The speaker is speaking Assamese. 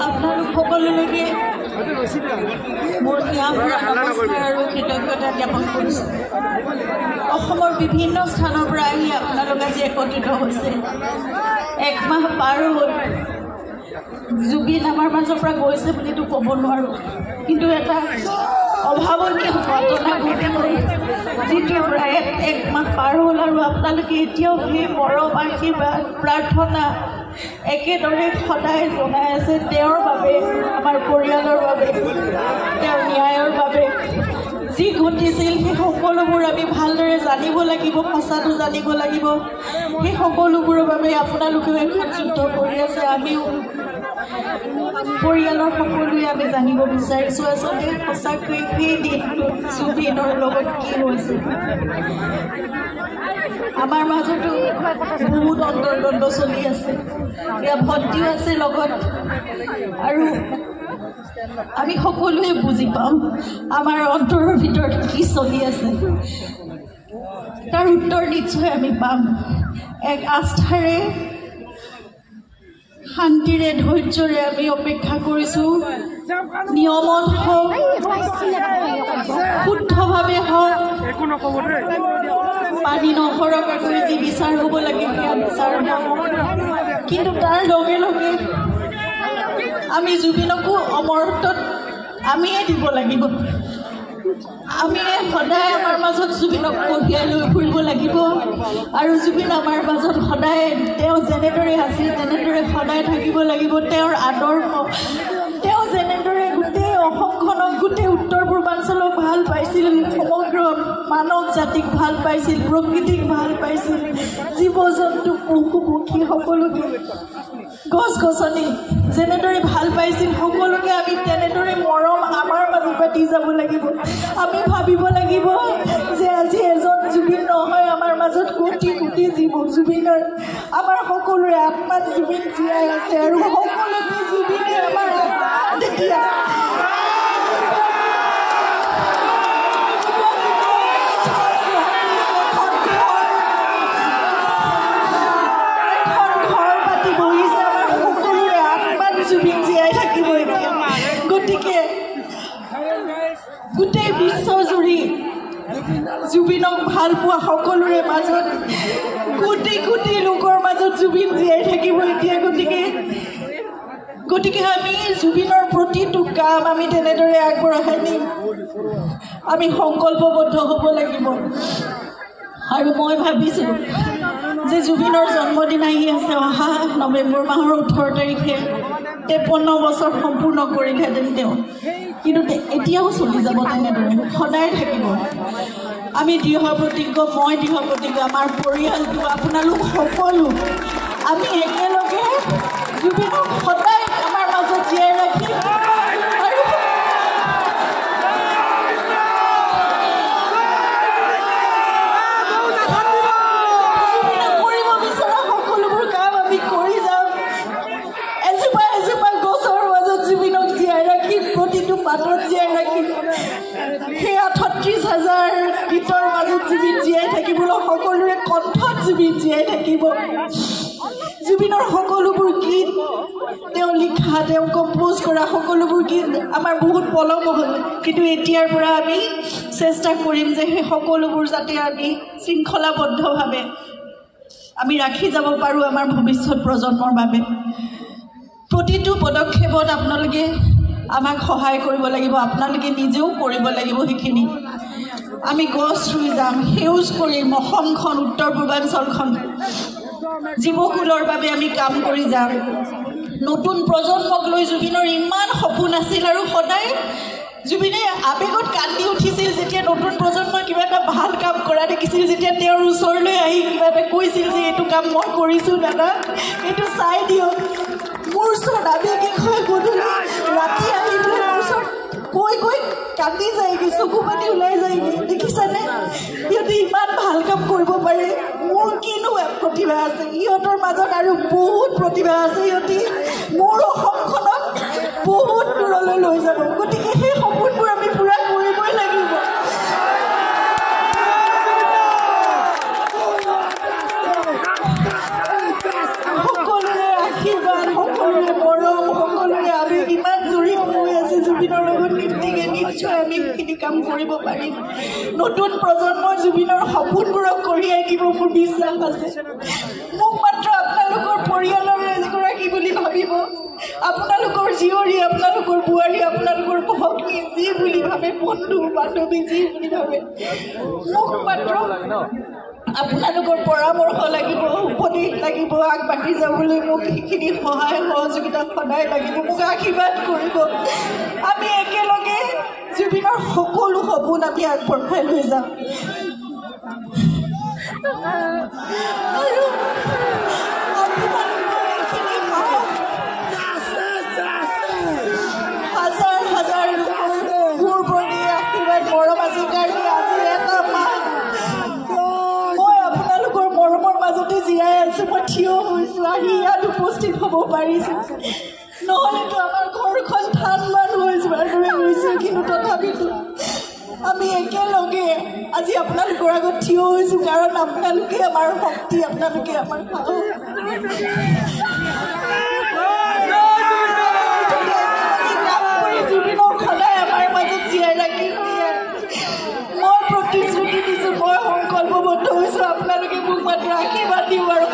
আপোনালোক সকলোলৈকে মোৰ নমস্কাৰ আৰু কৃতজ্ঞতা জ্ঞাপন কৰিছোঁ। অসমৰ বিভিন্ন স্থানৰ পৰা আহি আপোনালোক আজি একত্ৰিত হৈছে। একমাহ পাৰ হ'ল, জুবিন আমাৰ মাজৰ পৰা গৈছে বুলিতো ক'ব নোৱাৰোঁ, কিন্তু এটা অভাৱনীয় ঘটনা ঘটি গ'ল, যিটো প্ৰায় একমাহ পাৰ হ'ল আৰু আপোনালোকে এতিয়াও সেই মৰম আশীৰ্বাদ প্ৰাৰ্থনা একেদৰে সদায় জনাই আছে তেওঁৰ বাবে, আমাৰ পৰিয়ালৰ বাবে, তেওঁৰ ন্যায়ৰ বাবে। যি ঘটিছিল সেই সকলোবোৰ আমি ভালদৰে জানিব লাগিব, সঁচাটো জানিব লাগিব। সেই সকলোবোৰৰ বাবে আপোনালোকেও এখন যুদ্ধ কৰি আছে, আমিও পৰিয়ালৰ সকলোৱে আমি জানিব বিচাৰিছোঁ আচলতে সঁচাকৈ সেই দিনটোত জুবিনৰ লগত কি হৈছিল। আমাৰ মাজতো বহুত অন্তৰ্দ্বন্দ্ব চলি আছে, ইয়াৰ ভণ্টিও আছে লগত, আৰু আমি সকলোৱে বুজি পাম আমাৰ অন্তৰৰ ভিতৰত কি চলি আছে। তাৰ উত্তৰ নিশ্চয় আমি পাম। এক আস্থাৰে শান্তিৰে ধৈৰ্যৰে আমি অপেক্ষা কৰিছোঁ। নিয়মত হওক, শুদ্ধভাৱে হওক, পানী নসৰকাকৈ যি বিচাৰ হ'ব লাগে সেয়া বিচাৰ হওক, কিন্তু তাৰ লগে লগে আমি জুবিনকো অমৰত্বত আমিয়ে দিব লাগিব। আমি সদায় আমাৰ মাজত জুবিনক কঢ়িয়াই লৈ ফুৰিব লাগিব, আৰু জুবিন আমাৰ মাজত সদায় তেওঁ যেনেদৰে আছিল তেনেদৰে সদায় থাকিব লাগিব। তেওঁৰ আদৰ্শ, তেওঁ যেনেদৰে গোটেই অসমখনক, গোটেই উত্তৰ পূৰ্বাঞ্চলক ভাল পাইছিল, সমগ্ৰ মানৱ জাতিক ভাল পাইছিল, প্ৰকৃতিক ভাল পাইছিল, জীৱ জন্তু পশু পক্ষী সকলোকে, গছ গছনি যেনেদৰে ভাল পাইছিল সকলোকে আমি তেনেদৰে মৰম আমাৰ মাজৰ পৰা দি যাব লাগিব। আমি ভাবিব লাগিব যে আজি এজন জুবিন নহয়, আমাৰ মাজত কোটি কোটি জীৱ জুবিনৰ, আমাৰ সকলোৰে আত্মাত জুবিন জীয়াই আছে, আৰু সকলোকে জুবিনে আমাৰ তেতিয়া জুবিন জীয়াই থাকিব এতিয়া। গতিকে গোটেই বিশ্বজুৰি জুবিনক ভাল পোৱা সকলোৰে মাজত, কোটি কোটি লোকৰ মাজত জুবিন জীয়াই থাকিব এতিয়া। গতিকে আমি জুবিনৰ প্ৰতিটো কাম আমি তেনেদৰে আগবঢ়াই নিম। আমি সংকল্পবদ্ধ হ'ব লাগিব। আৰু মই ভাবিছোঁ যে জুবিনৰ জন্মদিন আহি আছে, অহা নৱেম্বৰ মাহৰ 18 তাৰিখে 53 বছৰ সম্পূৰ্ণ কৰিলেহেঁতেন তেওঁ, কিন্তু এতিয়াও চলি যাব তেনেদৰে, সদায় থাকিব। আমি দৃঢ় প্ৰতিজ্ঞ, মই দৃঢ় প্ৰতিজ্ঞ, আমাৰ পৰিয়ালটো, আপোনালোক সকলো, আমি একেলগে জুবিনক সদায় আমাৰ মাজত জীয়াই ৰাখিম। পাতত জীয়াই ৰাখিম, সেয়া ৩৬,০০০ গীতৰ মাজত জুবিন জীয়াই থাকিবলৈ, সকলোৰে কণ্ঠত জুবিন জীয়াই থাকিব। জুবিনৰ সকলোবোৰ গীত, তেওঁ লিখা, তেওঁ কম্প'জ কৰা সকলোবোৰ গীত আমাৰ বহুত পলম হ'ল, কিন্তু এতিয়াৰ পৰা আমি চেষ্টা কৰিম যে সেই সকলোবোৰ যাতে আমি শৃংখলাবদ্ধভাৱে আমি ৰাখি যাব পাৰোঁ আমাৰ ভৱিষ্যত প্ৰজন্মৰ বাবে। প্ৰতিটো পদক্ষেপত আপোনালোকে আমাক সহায় কৰিব লাগিব, আপোনালোকে নিজেও কৰিব লাগিব সেইখিনি। আমি গছ ৰুই যাম, সেউজ কৰিম অসমখন, উত্তৰ পূৰ্বাঞ্চলখন, জীৱকুলৰ বাবে আমি কাম কৰি যাম। নতুন প্ৰজন্মক লৈ জুবিনৰ ইমান সপোন আছিল, আৰু সদায় জুবিনে আৱেগত কান্দি উঠিছিল যেতিয়া নতুন প্ৰজন্মই কিবা এটা ভাল কাম কৰা দেখিছিল, যেতিয়া তেওঁৰ ওচৰলৈ আহি কিবা এটা কৈছিল যে এইটো কাম মই কৰিছোঁ দাদা, এইটো চাই দিয়ক। মোৰ ওচৰত আৱেগিক হৈ গধূলি ৰাতি আহি মোৰ ওচৰত কৈ কৈ কান্দি যায়গৈ, চকু পাতি ওলাই যায়গৈ। দেখিছানে, সিহঁতে ইমান ভাল কাম কৰিব পাৰে, মোৰ কিনো প্ৰতিভা আছে, সিহঁতৰ মাজত আৰু বহুত প্ৰতিভা আছে, সিহঁতে মোৰ অসমখনক বহুত দূৰলৈ লৈ যাব। গতিকে সেই সপোনবোৰ আমি পূৰা কৰিবই লাগিব। কৰিব পাৰিম নতুন প্ৰজন্মৰ জুবিনৰ সপোনবোৰক কঢ়িয়াই দিব মোৰ বিশ্বাস আছে মোক মাত্ৰ আপোনালোকৰ পৰিয়ালৰ এগৰাকী বুলি ভাবিব আপোনালোকৰ জীয়ৰী আপোনালোকৰ বোৱাৰী আপোনালোকৰ ভগ্নী যি বুলি ভাবে বন্ধু বান্ধৱী যি বুলি ভাবে মোক মাত্ৰ আপোনালোকৰ পৰামৰ্শ লাগিব উপদেশ লাগিব আগবাঢ়ি যাবলৈ মোক সেইখিনি সহায় সহযোগিতা সদায় লাগিব মোক আশীৰ্বাদ কৰিব আমি একেলগে জুবিনৰ সকলো সপোন আমি আগবঢ়াই লৈ যাম আৰু হাজাৰ হাজাৰ লোকৰ মোৰ প্ৰতি আশীৰ্বাদ মৰম আছে কাৰণে আজি এটা মাহ মই আপোনালোকৰ মৰমৰ মাজতে জীয়াই আছোঁ মই থিয় হৈছোঁ আহি ইয়াত উপস্থিত হ'ব পাৰিছোঁ নহ'লেতো আমাৰ ঘৰখন ঠান মান হৈ যোৱাৰ দৰে হৈছে কিন্তু তথাপিতো আমি একেলগে আজি আপোনালোকৰ আগত থিয় হৈছোঁ কাৰণ আপোনালোকে আমাৰ শক্তি আপোনালোকে আমাৰ জুবিনক সদায় আমাৰ মাজত জীয়াই ৰাখি মই প্ৰতিশ্ৰুতি দিছোঁ মই সংকল্পবদ্ধ হৈছোঁ আপোনালোকে মোক মাত্ৰ আশীৰ্বাদ দিব আৰু